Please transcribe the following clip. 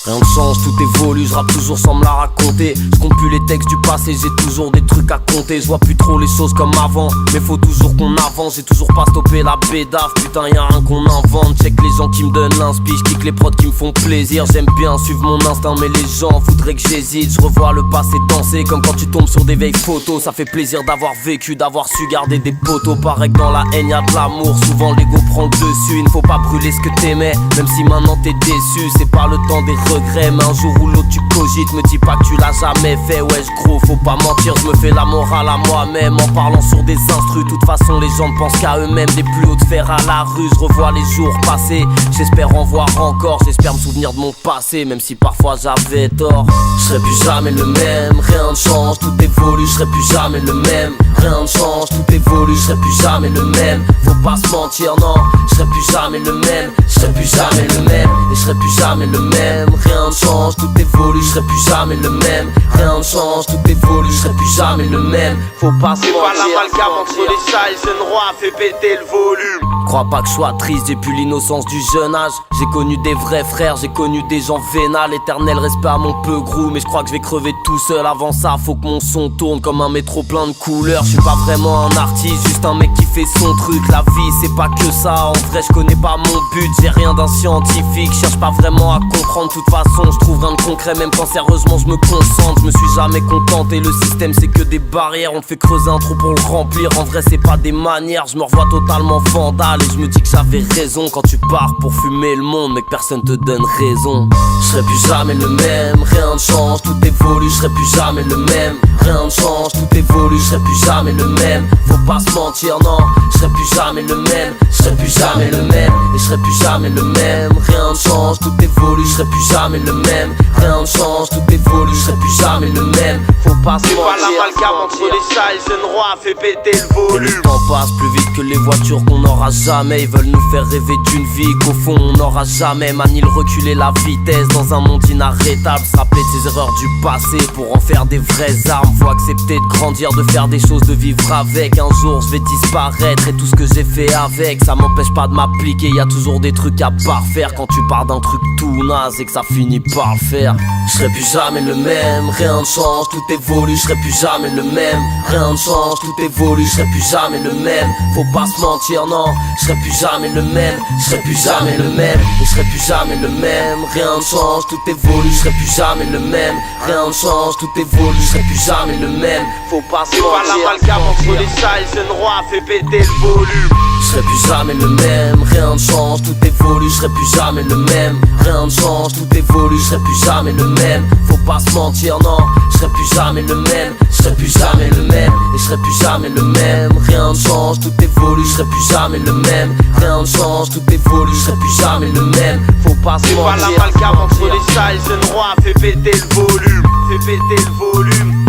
Rien ne change, tout évolue, je rappe toujours sans me la raconter. Je compte plus les textes du passé, j'ai toujours des trucs à compter. Je vois plus trop les choses comme avant, mais faut toujours qu'on avance. J'ai toujours pas stoppé la bédave, putain y'a rien qu'on invente. Check les gens qui me donnent l'inspi, j'kick les prods qui me font plaisir. J'aime bien suivre mon instinct, mais les gens voudraient que j'hésite. Je revois le passé danser, comme quand tu tombes sur des vieilles photos. Ça fait plaisir d'avoir vécu, d'avoir su garder des poteaux. Pareil que dans la haine y'a de l'amour, souvent l'ego prend le dessus. Il ne faut pas brûler ce que t'aimais, même si maintenant t'es déçu. C'est pas le temps des regrets, mais un jour ou l'autre tu cogites. Me dis pas que tu l'as jamais fait, ouais gros faut pas mentir. Je me fais la morale à moi-même en parlant sur des instrus. De toute façon les gens ne pensent qu'à eux-mêmes. Des plus hauts de fer à la rue, je revois les jours passés. J'espère en voir encore, j'espère me souvenir de mon passé, même si parfois j'avais tort. Je serai plus jamais le même, rien ne change, tout évolue. Je serai plus jamais le même, rien ne change, tout évolue. Je serai plus jamais le même, faut pas se mentir non. Je serai plus jamais le même, je serai plus jamais le même. Et je serai plus jamais le même, rien ne change, tout évolue. Je serai plus jamais le même, rien ne change, tout évolue. Je serai plus jamais le même, faut pas se mentir. C'est pas l'amalgame entre les chats et le jeune roi, fait péter le volume. Crois pas que je sois triste, j'ai plus l'innocence du jeune âge. J'ai connu des vrais frères, j'ai connu des gens vénales. Éternel respect à mon peu grou, mais je crois que je vais crever tout seul. Avant ça, faut que mon son tourne comme un métro plein de couleurs. Je suis pas vraiment un artiste, juste un mec qui fait son truc. La vie c'est pas que ça, en vrai je connais pas mon but. J'ai rien d'un scientifique, cherche pas vraiment à comprendre. De toute façon je trouve rien de concret, même quand sérieusement je me concentre. Je me suis jamais contenté, le système c'est que des barrières. On te fait creuser un trou pour le remplir, en vrai c'est pas des manières. Je me revois totalement vandale et je me dis que j'avais raison. Quand tu pars pour fumer le monde mais que personne te donne raison. Je serai plus jamais le même, rien ne change, tout évolue. Je serai plus jamais le même, rien ne change, tout évolue. Je serai plus jamais le même, faut pas se mentir non. Je serai plus jamais le même, je serai plus jamais le même. Et je serai plus jamais le même, rien ne change, tout évolue. Je serai plus jamais le même, rien ne change, tout évolue. Je serai plus jamais le même, faut pas se mentir. C'est pas l'amalgame entre les chats et le jeune roi, fait péter le Et volume. le temps passe plus vite que les voitures qu'on n'aura jamais. Ils veulent nous faire rêver d'une vie qu'au fond on n'aura jamais. Manie le reculer la vitesse dans un monde inarrêtable. Se rappeler de ses erreurs du passé pour en faire des vraies armes. Faut accepter de grandir, de faire des choses, de vivre avec. Un jour je vais disparaître et tout ce que j'ai fait avec, ça m'empêche pas de m'appliquer. Y a toujours des trucs à parfaire quand tu pars d'un truc tout naze et que ça finit par le faire. Je serai plus jamais le même, rien ne change, tout évolue. Je serai plus jamais le même, rien ne change, tout évolue. Je serai plus jamais le même, faut pas se mentir non. Je serai plus jamais le même, je serai plus jamais le même. Et je serai plus jamais le même, rien ne change, tout évolue. Je serai plus jamais le même, rien ne change, tout évolue. Je serai plus jamais le même, faut pas se C'est pas mentir. l'amalgame entre les chats et le jeune roi, fait péter le volume. Je serai plus jamais le même, rien ne change, tout évolue. Je serai plus jamais le même, rien ne change, tout évolue. Je serai plus jamais le même, faut pas se mentir non. Je serai plus jamais le même, je serai plus jamais le même. Et je serai plus jamais le même, rien ne change, tout évolue. Je serai plus jamais le même, rien ne change, tout évolue. Je serai plus jamais le même, faut pas se C'est pas mentir. l'amalgame entre les chats et le jeune roi, fait péter le volume. Fait péter le volume.